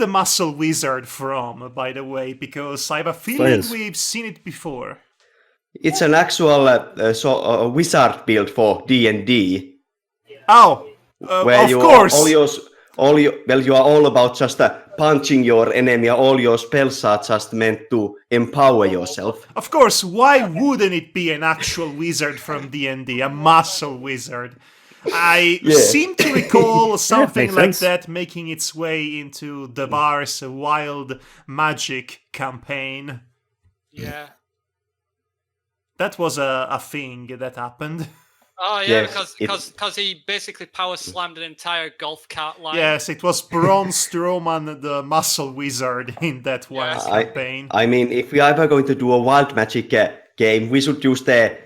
the muscle wizard from, by the way? Because I have a feeling we've seen it before. It's an actual wizard build for D&D. Oh, where of course. You are all about just punching your enemy. All your spells are just meant to empower yourself. Of course, why wouldn't it be an actual wizard from D&D, a muscle wizard? I seem to recall something like that making its way into Devar's Wild Magic campaign. Yeah. That was a thing that happened. Oh yeah, because he basically power slammed an entire golf cart line. Yes, it was Braun Strowman, the muscle wizard, in that Wild campaign. I mean, if we are ever going to do a Wild Magic game, we should use the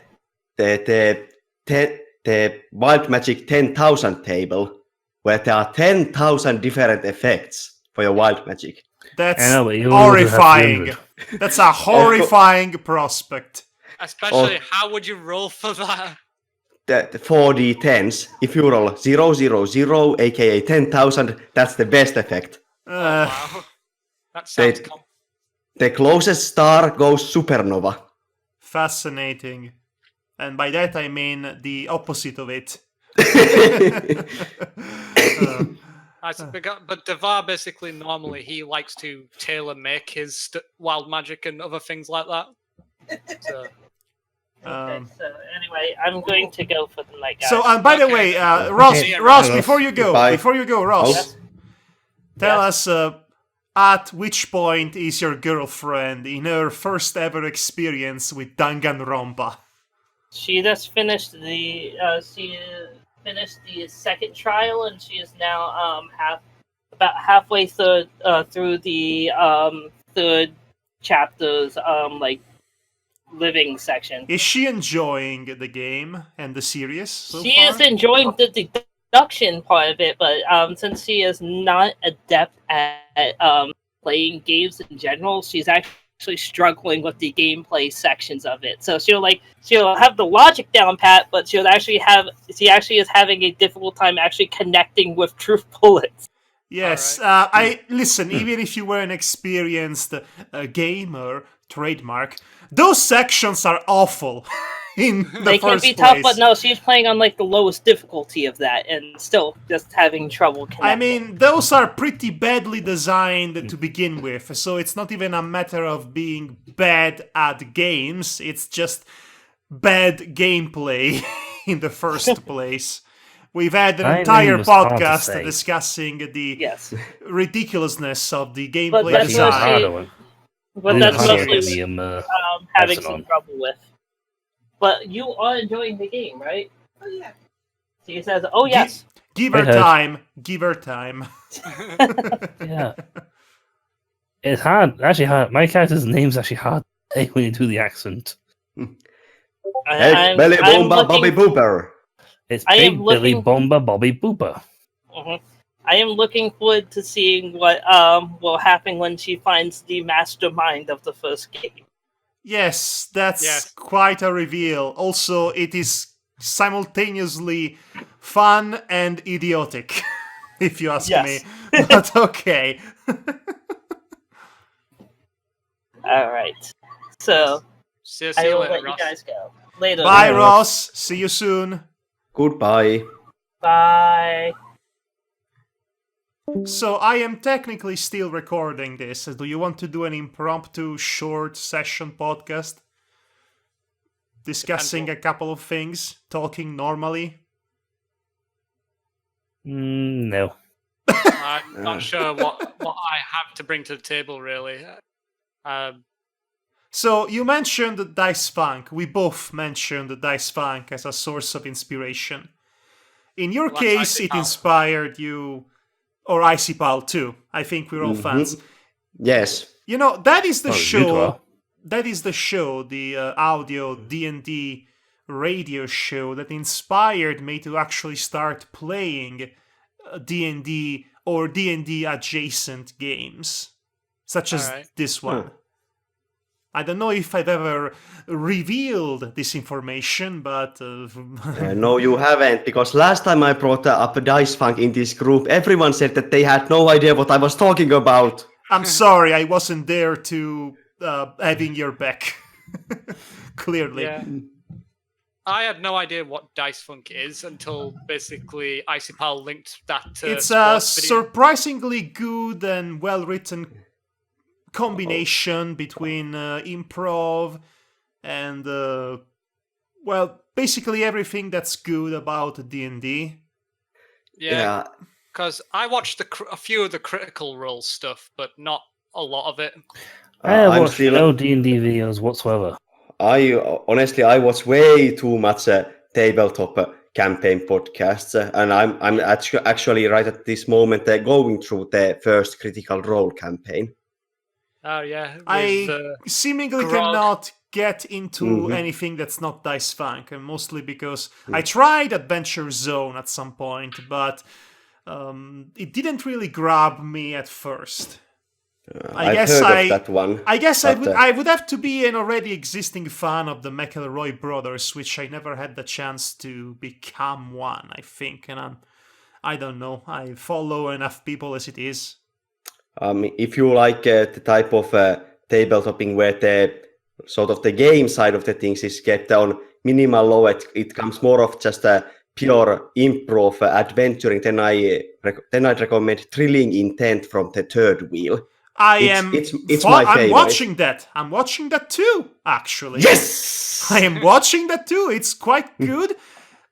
Wild Magic 10,000 table, where there are 10,000 different effects for your Wild Magic. That's horrifying. That's a horrifying prospect. Especially, how would you roll for that? The 4d10s, if you roll 000, aka 10,000, that's the best effect. Wow. That sounds cool. The closest star goes supernova. Fascinating. And by that I mean the opposite of it. But Devar basically normally he likes to tailor make his wild magic and other things like that. So. Okay, so anyway, I'm going to go for the night, guys. So, by the way, Ross, before you go, Ross, tell us at which point is your girlfriend in her first ever experience with Danganronpa? She just finished the second trial, and she is now about halfway through the third chapter's living section. Is she enjoying the game and the series so She far? is enjoying the deduction part of it, but since she is not adept at playing games in general, she's actually struggling with the gameplay sections of it. So she'll have the logic down pat, but she actually is having a difficult time actually connecting with truth bullets. Yes, listen, even if you were an experienced gamer, trademark, those sections are awful in the They can first be place. tough, but no, she's playing on the lowest difficulty of that and still just having trouble connecting. I mean, those are pretty badly designed to begin with, so it's not even a matter of being bad at games, it's just bad gameplay in the first place. We've had an entire podcast discussing the ridiculousness of the gameplay design. But that's mostly having some trouble with. But you are enjoying the game, right? Oh, yeah. She says, oh, yes. Give her time. Give her time. Yeah. It's hard. Actually hard. My character's name's actually hard when you do the accent. Belly Bomba Bobby Booper. It's Big Billy Bomba Bobby Booper. Mm-hmm. I am looking forward to seeing what will happen when she finds the mastermind of the first game. Yes, that's quite a reveal. Also, it is simultaneously fun and idiotic, if you ask me. But okay. All right. So, see I you will later, let you guys go. Later. Bye, Ross. See you soon. Goodbye. Bye. So I am technically still recording this. Do you want to do an impromptu short session podcast? Discussing a couple of things? Talking normally? No. I'm not sure what I have to bring to the table, really. So you mentioned Dice Funk. We both mentioned Dice Funk as a source of inspiration. In your case, it inspired you... Or ICPAL too. I think we're all fans. Yes. You know, that is the show. That is the show, the audio D&D radio show that inspired me to actually start playing D&D or D&D adjacent games, such as this one. I don't know if I've ever revealed this information, but No, you haven't, because last time I brought up Dice Funk in this group, everyone said that they had no idea what I was talking about. I'm sorry, I wasn't there to having your back. Clearly. Yeah. I had no idea what Dice Funk is until basically ICPAL linked that to It's a sports video. surprisingly good and well-written combination between improv and, well, basically everything that's good about D&D. Yeah, because I watched a few of the Critical Role stuff, but not a lot of it. I I'm watched still- no D&D videos whatsoever. I watch way too much tabletop campaign podcasts, and I'm actually right at this moment going through the first Critical Role campaign. Oh yeah, I seemingly Grog. cannot get into anything that's not Dice Funk, and mostly because I tried Adventure Zone at some point, but it didn't really grab me at first. I've heard of that one. I guess but, I would have to be an already existing fan of the McElroy brothers, which I never had the chance to become one, I think, and I don't know. I follow enough people as it is. If you like the type of tabletopping where the sort of the game side of the things is kept on minimal low, it comes more of just a pure improv adventuring, then I'd recommend Thrilling Intent from the Third Wheel. It's my favorite. I'm watching that. I'm watching that too, actually. Yes! I am watching that too. It's quite good.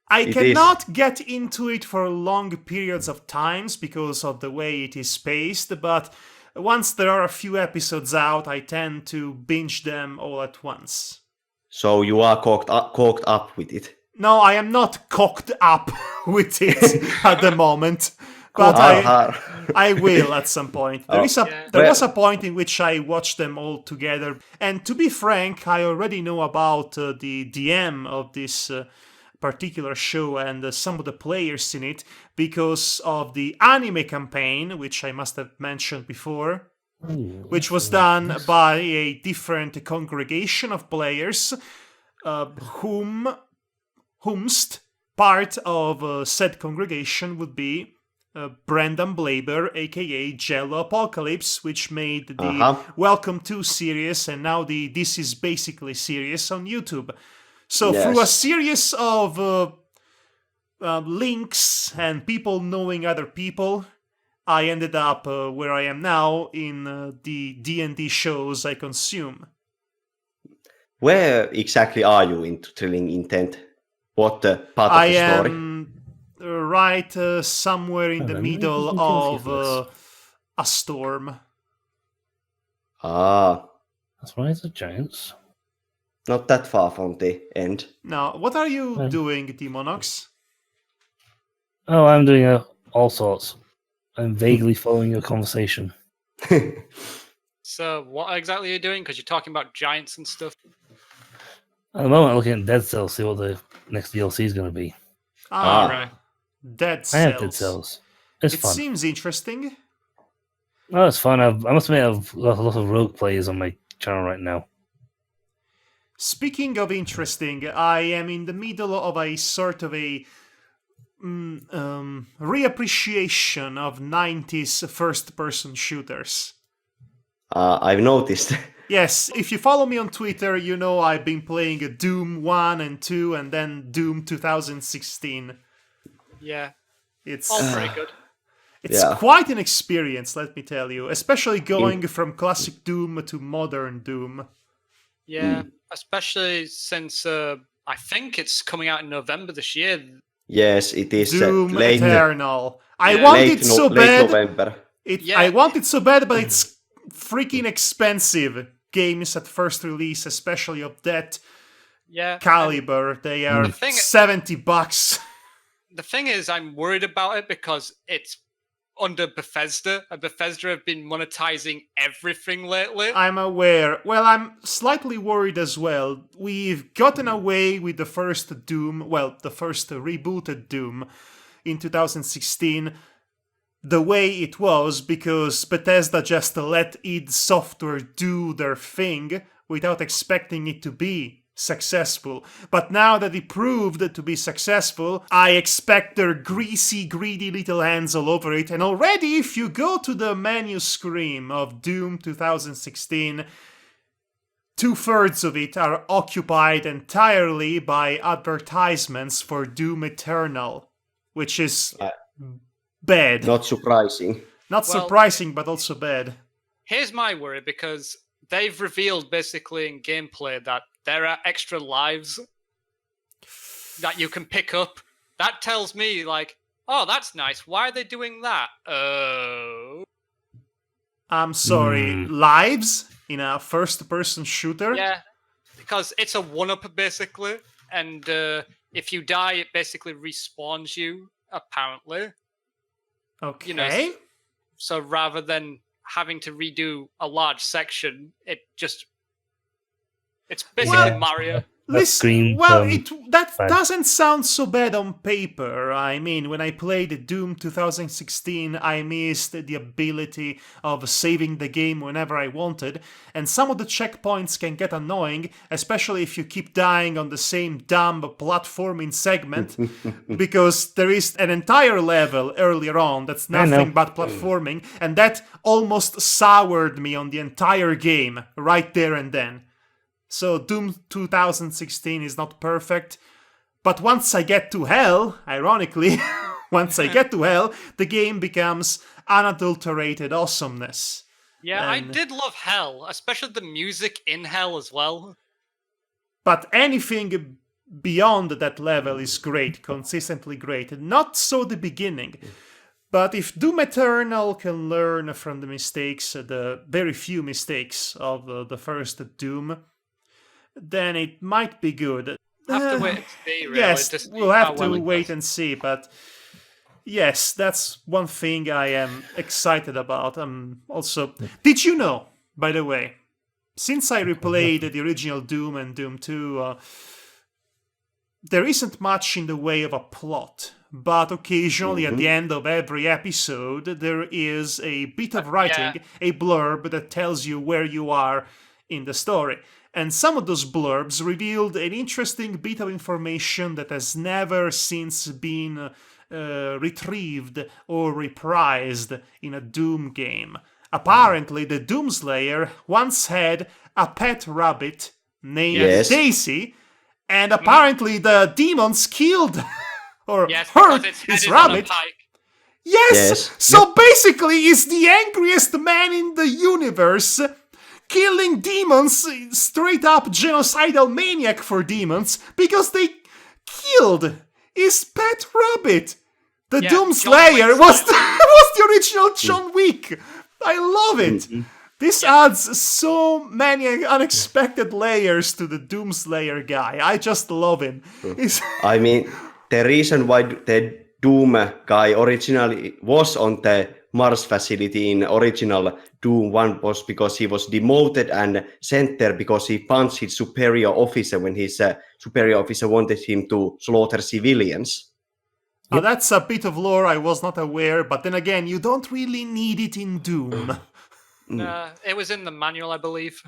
I cannot get into it for long periods of times because of the way it is spaced, but once there are a few episodes out, I tend to binge them all at once. So you are coked up with it. No, I am not cocked up with it at the moment. But I will at some point. There was a point in which I watched them all together. And to be frank, I already know about the DM of this particular show and some of the players in it because of the anime campaign, which I must have mentioned before, which was done by a different congregation of players, whomst part of said congregation would be Brendan Blaber, aka Jello Apocalypse, which made the Welcome to series and now the This Is Basically series on YouTube. So through a series of links and people knowing other people, I ended up where I am now in the D&D shows I consume. Where exactly are you into Thrilling Intent? What part of the story? I am right somewhere in the middle of a storm. That's Rise of Giants. Not that far from the end. Now, what are you doing, Demonox? Oh, I'm doing all sorts. I'm vaguely following your conversation. So, what exactly are you doing? Because you're talking about giants and stuff. At the moment, I'm looking at Dead Cells, see what the next DLC is going to be. Right. Dead Cells. I have Dead Cells. It's fun. It seems interesting. Oh, it's fun. I must admit, I've got a lot of rogue players on my channel right now. Speaking of interesting, I am in the middle of a sort of a reappreciation of 90s first-person shooters. I've noticed. Yes, if you follow me on Twitter, you know I've been playing Doom 1 and 2 and then Doom 2016. Yeah. It's all pretty good. It's quite an experience, let me tell you, especially going from classic Doom to modern Doom. Yeah, especially since I think it's coming out in November this year. Yes, it is. Doom late Eternal. I want it so bad. November. I want it so bad, but it's freaking expensive. Games at first release, especially of that caliber, they are $70. The thing is, I'm worried about it because it's under Bethesda, and Bethesda have been monetizing everything lately. I'm aware. Well, I'm slightly worried as well. We've gotten away with the first Doom, well, the first rebooted Doom in 2016. the way it was because Bethesda just let id Software do their thing without expecting it to be successful. But now that it proved to be successful, I expect their greasy, greedy little hands all over it. And already, if you go to the menu screen of Doom 2016, 2/3 of it are occupied entirely by advertisements for Doom Eternal, which is bad. Not surprising. Not Well, surprising, but also bad. Here's my worry, because they've revealed basically in gameplay that there are extra lives that you can pick up. That tells me, like, oh, that's nice. Why are they doing that? Oh. I'm sorry, lives in a first-person shooter? Yeah, because it's a one-up, basically. And if you die, it basically respawns you, apparently. Okay. You know, so rather than having to redo a large section, it's basically Mario. Listen, that doesn't sound so bad on paper. I mean, when I played Doom 2016, I missed the ability of saving the game whenever I wanted, and some of the checkpoints can get annoying, especially if you keep dying on the same dumb platforming segment, because there is an entire level earlier on that's nothing but platforming, and that almost soured me on the entire game right there and then. So Doom 2016 is not perfect, but once I get to hell, ironically, once I get to hell, the game becomes unadulterated awesomeness. Yeah, I did love Hell, especially the music in Hell as well. But anything beyond that level is great, consistently great. Not so the beginning. But if Doom Eternal can learn from the mistakes, the very few mistakes of the first Doom, then it might be good. Have to wait and see, really. Yes, we'll have to wait and see, but yes, that's one thing I am excited about. Also, did you know, by the way, since I replayed the original Doom and Doom 2, there isn't much in the way of a plot, but occasionally at the end of every episode, there is a bit of writing, a blurb that tells you where you are in the story. And some of those blurbs revealed an interesting bit of information that has never since been retrieved or reprised in a Doom game. Apparently, the Doomslayer once had a pet rabbit named Daisy, and apparently the demons killed or hurt his rabbit. Yes! So basically, he's the angriest man in the universe, killing demons, straight up genocidal maniac for demons, because they killed his pet rabbit. The Doomslayer was the original John Wick. I love it. This adds so many unexpected layers to the Doomslayer guy. I just love him. I mean, the reason why the Doom guy originally was on the Mars facility in original Doom 1 was because he was demoted and sent there because he punched his superior officer when his superior officer wanted him to slaughter civilians. Yep. That's a bit of lore I was not aware, but then again, you don't really need it in Doom. It was in the manual, I believe.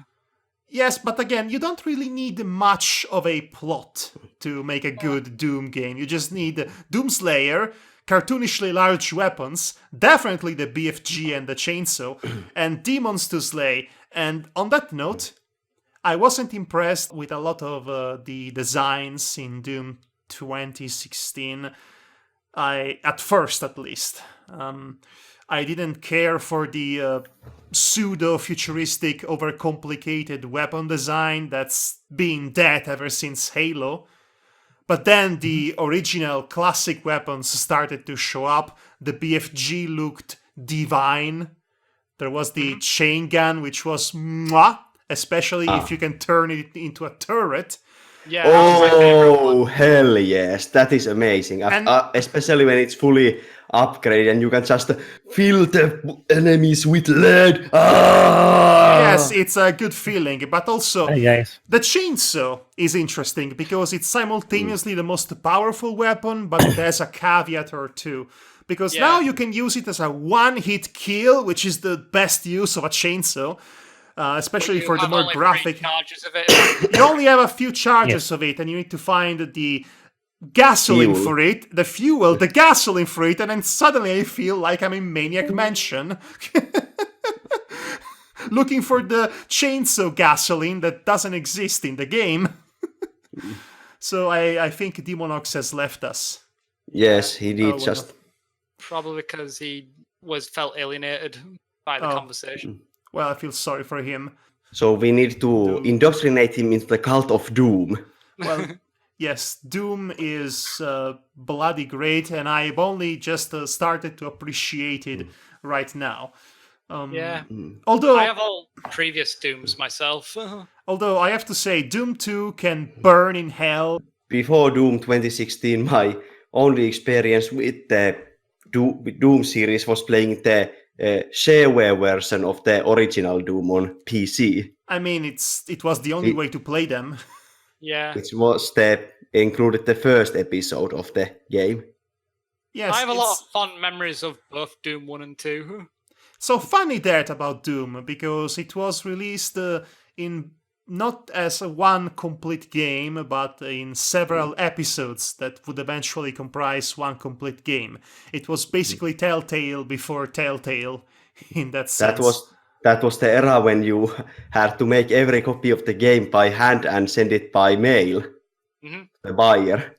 Yes, but again, you don't really need much of a plot to make a good Doom game. You just need Doomslayer, cartoonishly large weapons, definitely the BFG and the chainsaw, and demons to slay. And on that note, I wasn't impressed with a lot of the designs in Doom 2016. At first, at least. I didn't care for the pseudo-futuristic, overcomplicated weapon design that's been dead ever since Halo. But then the original classic weapons started to show up. The BFG looked divine. There was the chain gun, which was mwah, especially if you can turn it into a turret. Yeah. Oh, hell yes. That is amazing. Especially when it's fully upgraded and you can just fill the enemies with lead. Yes, it's a good feeling. But also, the chainsaw is interesting because it's simultaneously the most powerful weapon, but it has a caveat or two. Because Yeah. now you can use it as a one-hit kill, which is the best use of a chainsaw, especially You for the have more only 3 graphic. charges of it. You only have a few charges of it, and you need to find the gasoline Fuel. for it, the fuel, the gasoline for it, and then suddenly I feel like I'm in Maniac Mansion. Looking for the chainsaw gasoline that doesn't exist in the game. So I think Demonox has left us. Yes, he did well. just. Probably because he felt alienated by the conversation. Well, I feel sorry for him. So we need to indoctrinate him into the cult of Doom. Well, yes, Doom is bloody great, and I've only just started to appreciate it right now. Yeah. Although I have all previous Dooms myself. Although I have to say, Doom 2 can burn in hell. Before Doom 2016, my only experience with the Doom series was playing the shareware version of the original Doom on PC. I mean, it was the only way to play them. Yeah. Which was included the first episode of the game. Yes, I have a lot of fond memories of both Doom 1 and 2. So funny that about Doom, because it was released in not as one complete game, but in several episodes that would eventually comprise one complete game. It was basically Telltale before Telltale in that sense. That was the era when you had to make every copy of the game by hand and send it by mail to the buyer.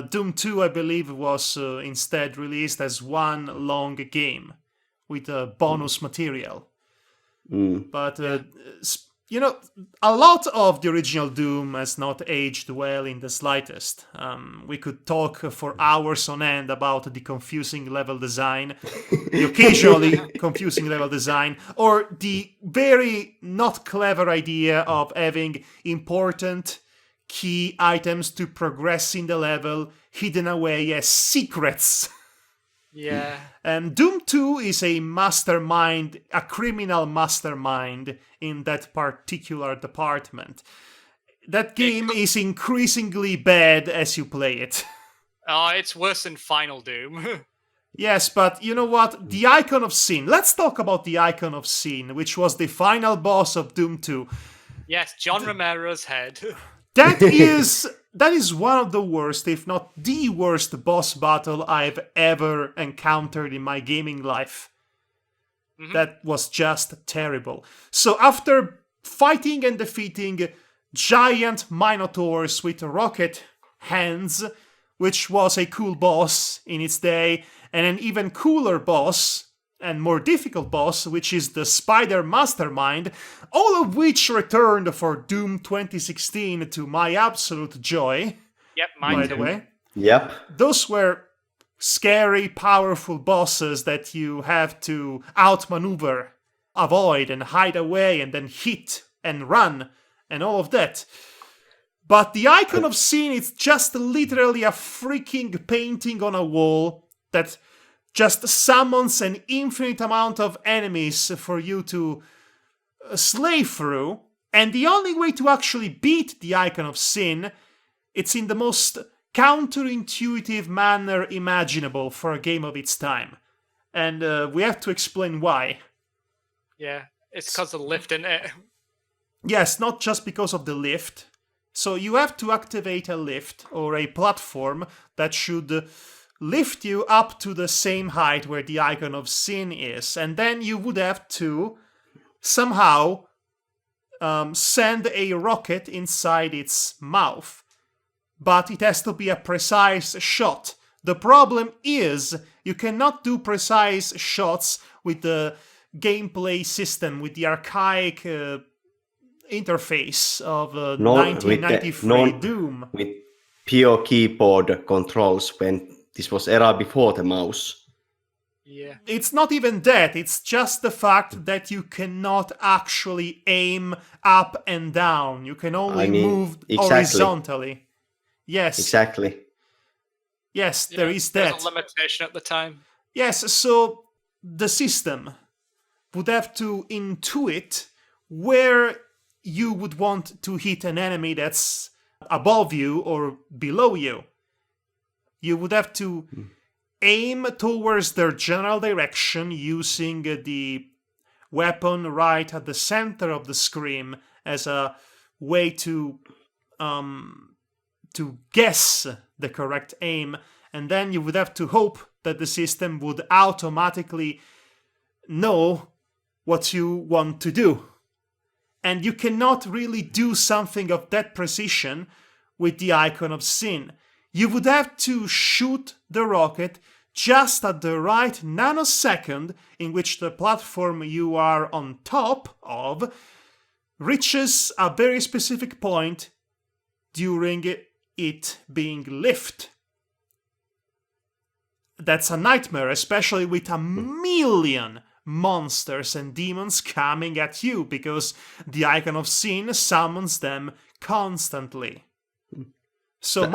Doom 2, I believe, was instead released as one long game with bonus material. But, you know, a lot of the original Doom has not aged well in the slightest. We could talk for hours on end about the confusing level design, the occasionally confusing level design, or the very not clever idea of having important key items to progress in the level hidden away as secrets. Yeah. Doom 2 is a mastermind, a criminal mastermind in that particular department. That game is increasingly bad as you play it. Oh, it's worse than Final Doom. Yes, but you know what? The Icon of Sin. Let's talk about the Icon of Sin, which was the final boss of Doom 2. Yes, John Romero's head. That is one of the worst, if not the worst boss battle I've ever encountered in my gaming life. That was just terrible. So after fighting and defeating giant minotaurs with rocket hands, which was a cool boss in its day, and an even cooler boss and more difficult boss, which is the Spider Mastermind, all of which returned for Doom 2016 to my absolute joy. Yep, mine By too. the way. Yep. Those were scary, powerful bosses that you have to outmaneuver, avoid, and hide away, and then hit and run, and all of that. But the Icon of Sin is just literally a freaking painting on a wall that just summons an infinite amount of enemies for you to slay through. And the only way to actually beat the Icon of Sin, it's in the most counterintuitive manner imaginable for a game of its time. And we have to explain why. Yeah, it's because of the lift in it. Yes, not just because of the lift. So you have to activate a lift or a platform that should lift you up to the same height where the Icon of Sin is. And then you would have to somehow send a rocket inside its mouth. But it has to be a precise shot. The problem is you cannot do precise shots with the gameplay system, with the archaic interface of 1993 Doom. With pure keyboard controls when this was era before the mouse. Yeah. It's not even that, it's just the fact that you cannot actually aim up and down. You can only move horizontally. Yes. Exactly. Yes, there is that. There's a limitation at the time. Yes, so the system would have to intuit where you would want to hit an enemy that's above you or below you. You would have to aim towards their general direction using the weapon right at the center of the screen as a way to guess the correct aim, and then you would have to hope that the system would automatically know what you want to do. And you cannot really do something of that precision with the icon of sin. You would have to shoot the rocket just at the right nanosecond in which the platform you are on top of reaches a very specific point during it being lifted. That's a nightmare, especially with a million monsters and demons coming at you, because the icon of sin summons them constantly. So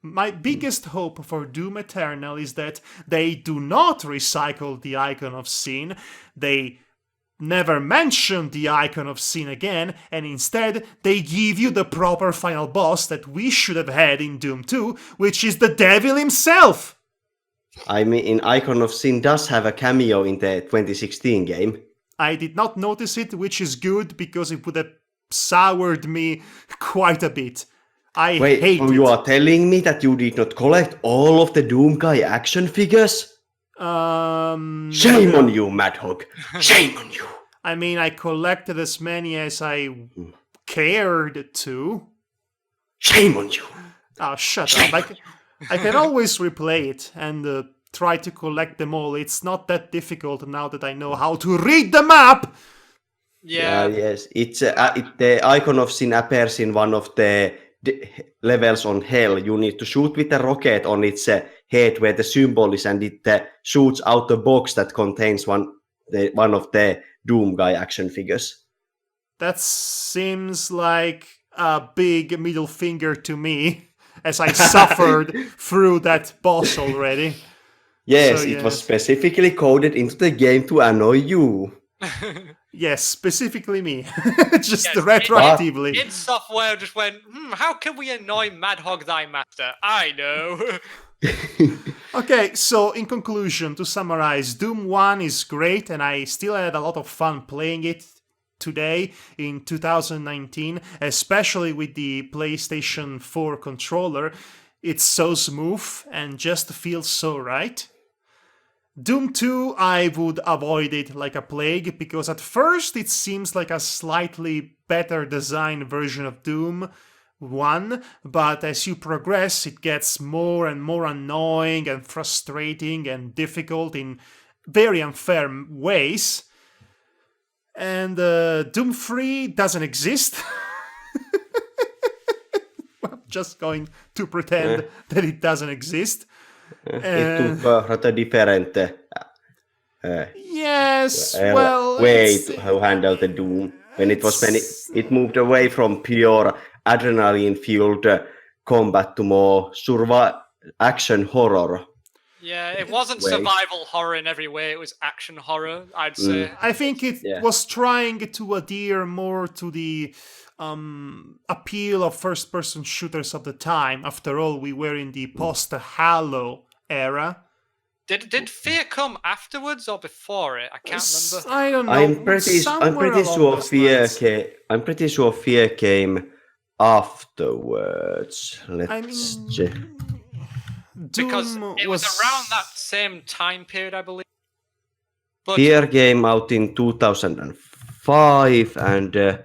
my biggest hope for Doom Eternal is that they do not recycle the icon of sin, they never mention the icon of sin again, and instead they give you the proper final boss that we should have had in Doom 2, which is the devil himself! I mean, Icon of Sin does have a cameo in the 2016 game. I did not notice it, which is good, because it would have soured me quite a bit. I hate it. You are telling me that you did not collect all of the Doom Guy action figures? Shame on you, Madhog. Shame on you. I mean, I collected as many as I cared to. Shame on you. Oh, shut up. I can always replay it and try to collect them all. It's not that difficult now that I know how to read the map! Yeah. Yes. It's the Icon of Sin appears in one of the levels on Hell. You need to shoot with a rocket on its head where the symbol is, and it shoots out a box that contains one of the Doom Guy action figures. That seems like a big middle finger to me, as I suffered through that boss already. Yes, it was specifically coded into the game to annoy you. Yes, specifically me. Just retroactively. id Software just went, how can we annoy Madhog thy master? I know. Okay, so in conclusion, to summarize, Doom 1 is great, and I still had a lot of fun playing it today in 2019, especially with the PlayStation 4 controller. It's so smooth and just feels so right. Doom 2, I would avoid it like a plague, because at first it seems like a slightly better designed version of Doom 1, but as you progress it gets more and more annoying and frustrating and difficult in very unfair ways. And Doom 3 doesn't exist. I'm just going to pretend that it doesn't exist. It took rather different way to handle the Doom. When it moved away from pure adrenaline-fueled combat to more action horror. Yeah, it wasn't survival horror in every way, it was action horror, I'd say. I think it was trying to adhere more to the appeal of first-person shooters of the time. After all, we were in the post-Halo era. Did Fear come afterwards or before it? I can't remember. I don't know. I'm pretty sure Fear came afterwards. Let's check. Because it was around that same time period, I believe. But Fear came out in 2005, and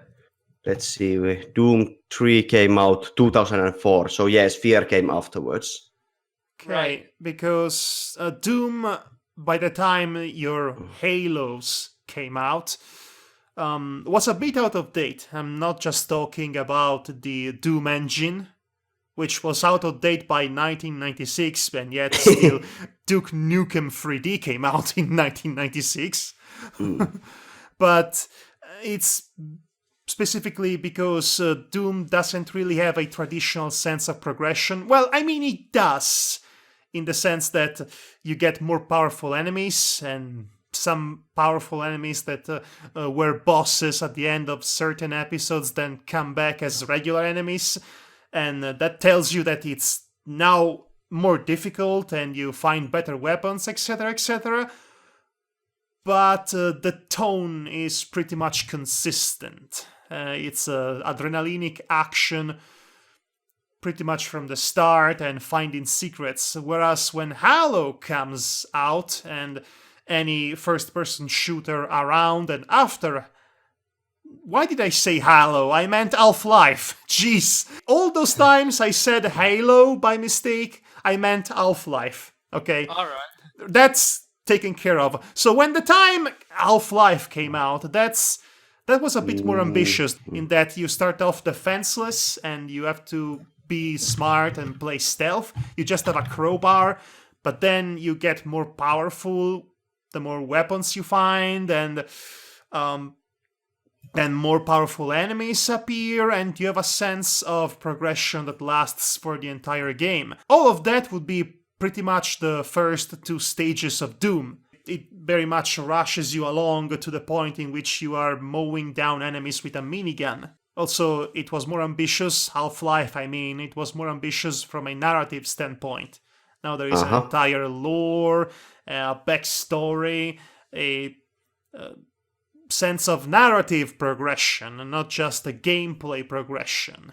let's see, Doom 3 came out 2004. So yes, Fear came afterwards. Okay, right. Because Doom, by the time your Halos came out, was a bit out of date. I'm not just talking about the Doom engine, which was out of date by 1996, and yet still Duke Nukem 3D came out in 1996. But it's specifically because Doom doesn't really have a traditional sense of progression. Well, I mean, it does, in the sense that you get more powerful enemies, and some powerful enemies that were bosses at the end of certain episodes then come back as regular enemies. And that tells you that it's now more difficult and you find better weapons, etc., etc. But the tone is pretty much consistent. It's adrenalinic action pretty much from the start and finding secrets. Whereas when Halo comes out and any first-person shooter around and after... Why did I say Halo? I meant Half-Life. Jeez. All those times I said Halo by mistake, I meant Half-Life. Okay? Alright. That's taken care of. So when the time Half-Life came out, that was a bit more ambitious in that you start off defenseless and you have to be smart and play stealth. You just have a crowbar, but then you get more powerful the more weapons you find, and more powerful enemies appear, and you have a sense of progression that lasts for the entire game. All of that would be pretty much the first 2 stages of Doom. It very much rushes you along to the point in which you are mowing down enemies with a minigun. Also, it was more ambitious, Half-Life, I mean, it was more ambitious from a narrative standpoint. Now there is an entire lore, a backstory, a sense of narrative progression, and not just a gameplay progression.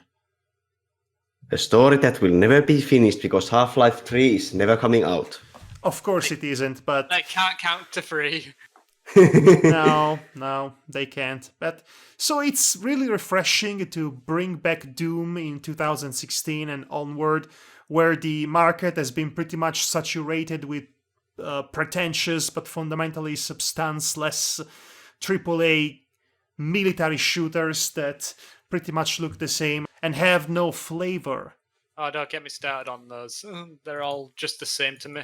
A story that will never be finished because Half-Life 3 is never coming out. Of course it isn't, but... They can't count to 3. No, they can't. But so it's really refreshing to bring back Doom in 2016 and onward, where the market has been pretty much saturated with pretentious but fundamentally substance-less AAA military shooters that pretty much look the same and have no flavor. Oh, don't get me started on those. They're all just the same to me.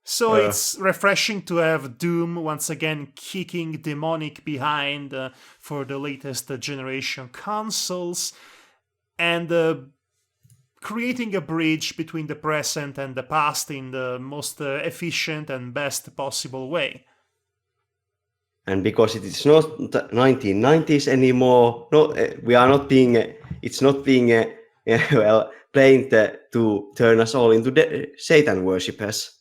So it's refreshing to have Doom once again kicking demonic behind for the latest generation consoles and creating a bridge between the present and the past in the most efficient and best possible way. And because it is not 1990s anymore, we are not being. It's not being playing to turn us all into Satan worshippers.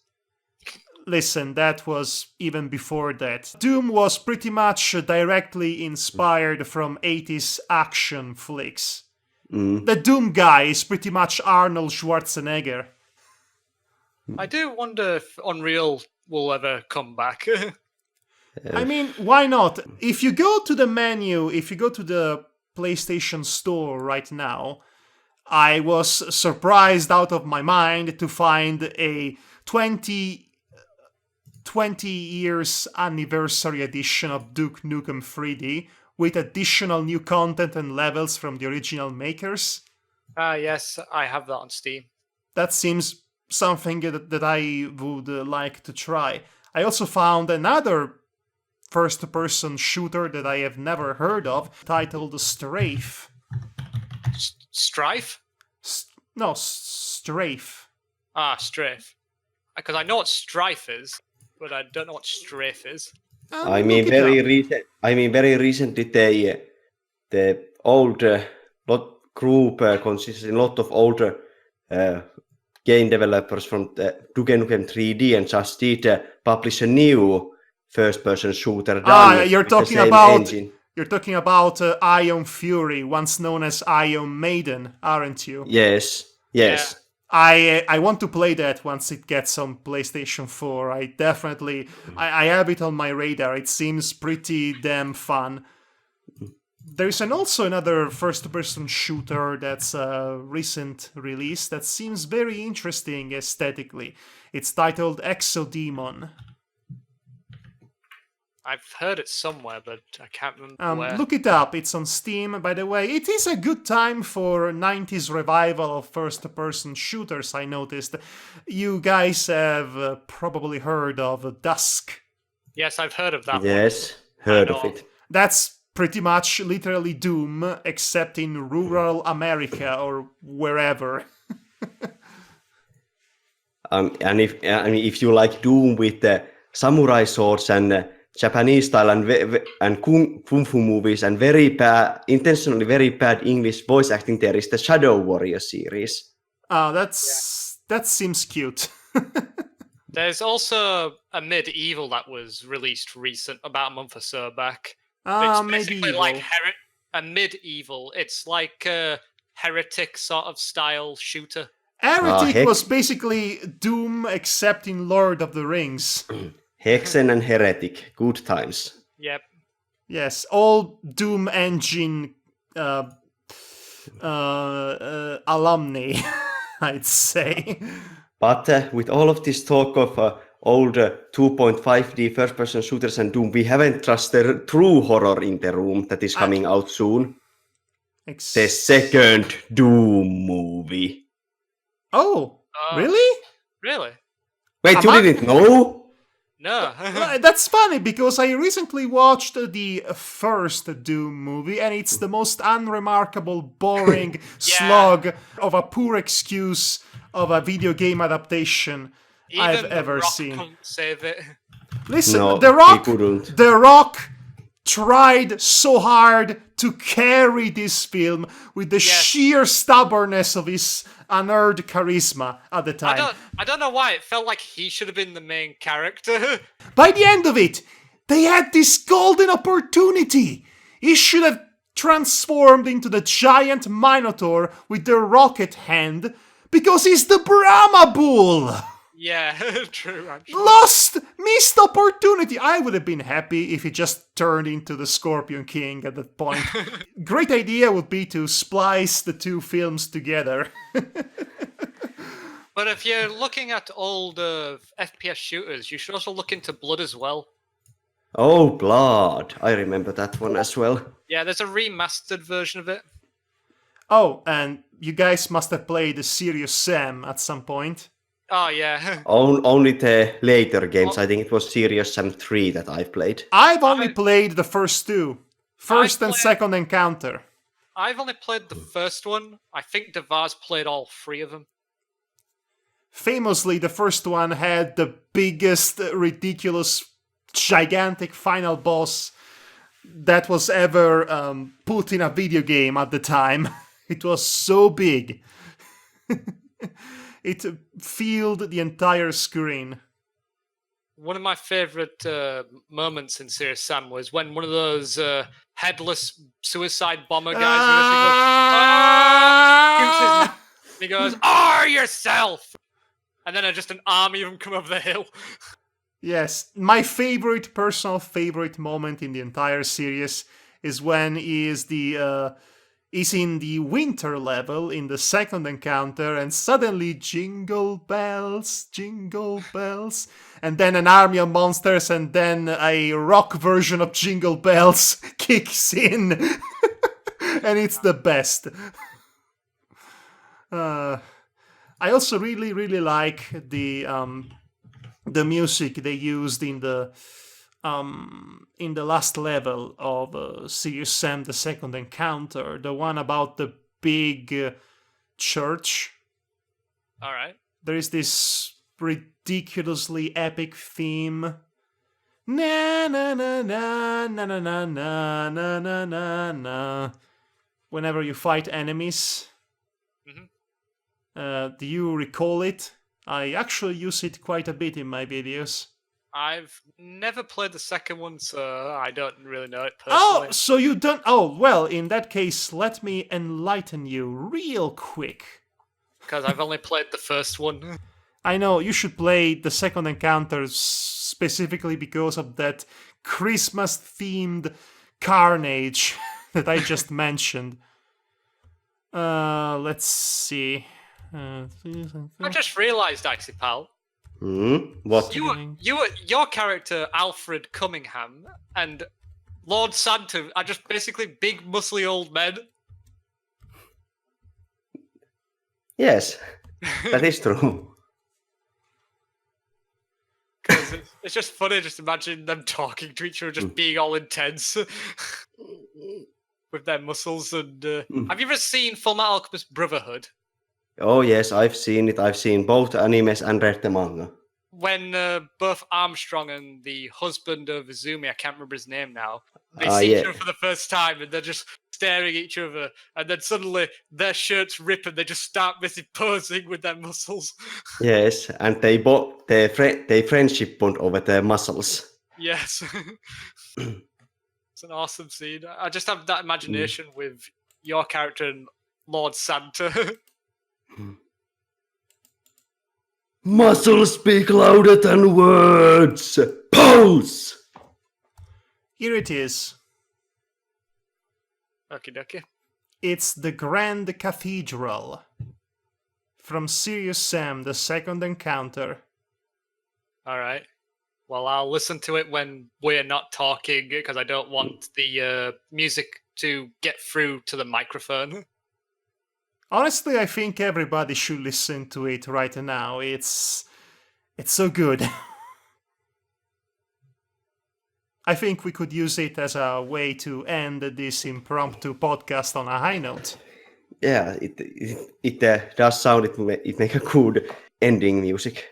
Listen, that was even before that. Doom was pretty much directly inspired from 80s action flicks. The Doom guy is pretty much Arnold Schwarzenegger. I do wonder if Unreal will ever come back. I mean, why not? If you go to the menu, if you go to the PlayStation Store right now, I was surprised out of my mind to find a 20 years anniversary edition of Duke Nukem 3D with additional new content and levels from the original makers. Yes, I have that on Steam. That seems something that I would like to try. I also found another first-person shooter that I have never heard of, titled Strafe. Strife? No, Strafe. Ah, Strafe. Because I know what Strife is, but I don't know what Strafe is. Very recently the old group consists of a lot of older game developers from Duke Nukem 3D and just did publish a new first-person shooter. You're talking about Ion Fury, once known as Ion Maiden, aren't you? Yes. Yeah. I want to play that once it gets on PlayStation 4. I have it on my radar. It seems pretty damn fun. There's also another first-person shooter that's a recent release that seems very interesting aesthetically. It's titled Exodemon. I've heard it somewhere, but I can't remember where. Look it up. It's on Steam, by the way. It is a good time for 90s revival of first-person shooters, I noticed. You guys have probably heard of Dusk. Yes, I've heard of that one. Yes, heard of it. That's pretty much literally Doom, except in rural America or wherever. And if you like Doom with the samurai swords and Japanese style and kung fu movies and intentionally very bad English voice acting, there is the Shadow Warrior series. That's that seems cute. There's also a medieval that was released about a month or so back. Ah, It's basically medieval. like a medieval. It's like a heretic sort of style shooter. Heretic Hex- was basically Doom except in Lord of the Rings. Hexen and Heretic, good times. Yep. Yes, all Doom engine alumni, I'd say. But with all of this talk of old 2.5D first-person shooters and Doom, we haven't trust the true horror in the room that is coming out soon. The second Doom movie. Oh, really? Really? Wait, you didn't know? No. That's funny because I recently watched the first Doom movie and it's the most unremarkable, boring slog of a poor excuse of a video game adaptation I've ever seen. Couldn't save it. Listen, No, The he couldn't. Rock tried so hard to carry this film with the sheer stubbornness of his unearned charisma at the time. I don't know why it felt like he should have been the main character. By the end of it, they had this golden opportunity. He should have transformed into the giant Minotaur with the rocket hand because he's the Brahma Bull. Yeah, true. Actually. Missed opportunity. I would have been happy if he just turned into the Scorpion King at that point. Great idea would be to splice the two films together. But if you're looking at old FPS shooters, you should also look into Blood as well. Oh, Blood. I remember that one as well. Yeah, there's a remastered version of it. Oh, and you guys must have played the Serious Sam at some point. Oh, yeah. Only the later games. I think it was Serious Sam 3 that I've played. I've only played the first two. First and played- second encounter. I've only played the first one. I think Devar's played all three of them. Famously, the first one had the biggest, ridiculous, gigantic final boss that was ever put in a video game at the time. It was so big. It filled the entire screen. One of my favorite moments in Serious Sam was when one of those headless suicide bomber guys he goes, "Are yourself!" And then just an army of them come over the hill. Yes, my personal favorite moment in the entire series is when he is in the winter level in the second encounter and suddenly jingle bells, and then an army of monsters and then a rock version of Jingle Bells kicks in and it's the best. I also really, really like the music they used in the last level of Serious Sam: The Second Encounter, the one about the big church. All right. There is this ridiculously epic theme. Na na na na na na na na na na na na. Whenever you fight enemies. Do you recall it? I actually use it quite a bit in my videos. I've never played the second one, so I don't really know it personally. Oh, so you don't... Oh, well, in that case, let me enlighten you real quick. Because I've only played the first one. I know, you should play the second encounter specifically because of that Christmas-themed carnage that I just mentioned. Let's see. I just realised, Dicey Pal. What? Your character, Alfred Cunningham, and Lord Santa are just basically big, muscly old men. Yes, that is true. Because it's just funny, just imagine them talking to each other, just being all intense with their muscles. And have you ever seen Fullmetal Alchemist Brotherhood? Oh yes, I've seen it. I've seen both animes and read the manga. when both Armstrong and the husband of Izumi, I can't remember his name now, they Ah, see each yeah. other for the first time and they're just staring at each other, and then suddenly their shirts rip and they just start busy posing with their muscles. Yes, and they friendship bond over their muscles. Yes. It's an awesome scene. I just have that imagination with your character and Lord Santa. Muscles speak louder than words. Pose. Here it is. Okie dokie. It's the Grand Cathedral. From Serious Sam, the second encounter. All right. Well, I'll listen to it when we're not talking because I don't want the music to get through to the microphone. Honestly, I think everybody should listen to it right now. It's so good. I think we could use it as a way to end this impromptu podcast on a high note. Yeah, it does sound it make a good ending music.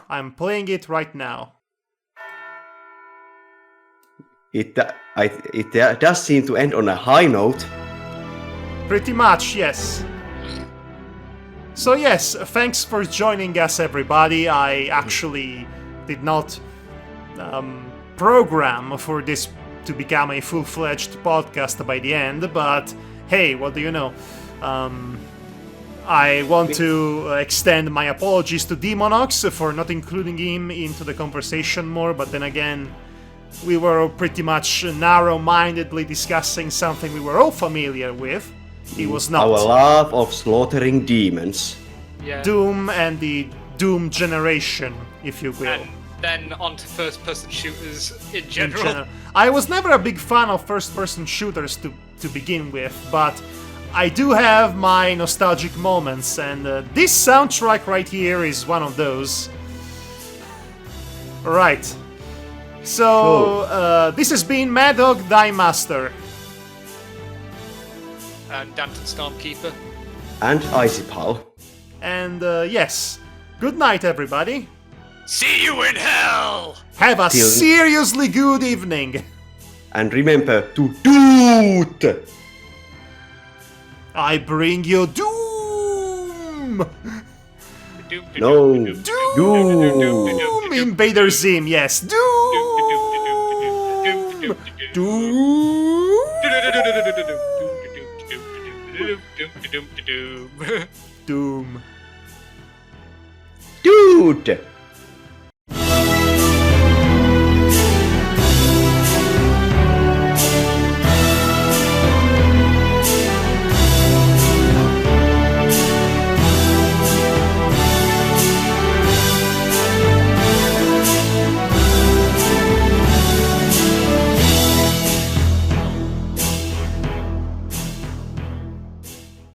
I'm playing it right now. It does seem to end on a high note. Pretty much, yes. So yes, thanks for joining us, everybody. I actually did not program for this to become a full-fledged podcast by the end, but hey, what do you know? I want to extend my apologies to Demonox for not including him into the conversation more, but then again, we were pretty much narrow-mindedly discussing something we were all familiar with. He was not. Our love of slaughtering demons. Yeah. Doom and the Doom generation, if you will. And then on to first-person shooters in general. I was never a big fan of first-person shooters to begin with, but I do have my nostalgic moments, and this soundtrack right here is one of those. Right. So, this has been Madhog, Thy Master. And Danton Stormkeeper. And Icy Pal. And yes, good night, everybody. See you in hell! Have a Till- seriously good evening. And remember to doot! I bring you doom. No. Doom. Invader Zim, yes. Doom. Doom. Doom. Dude!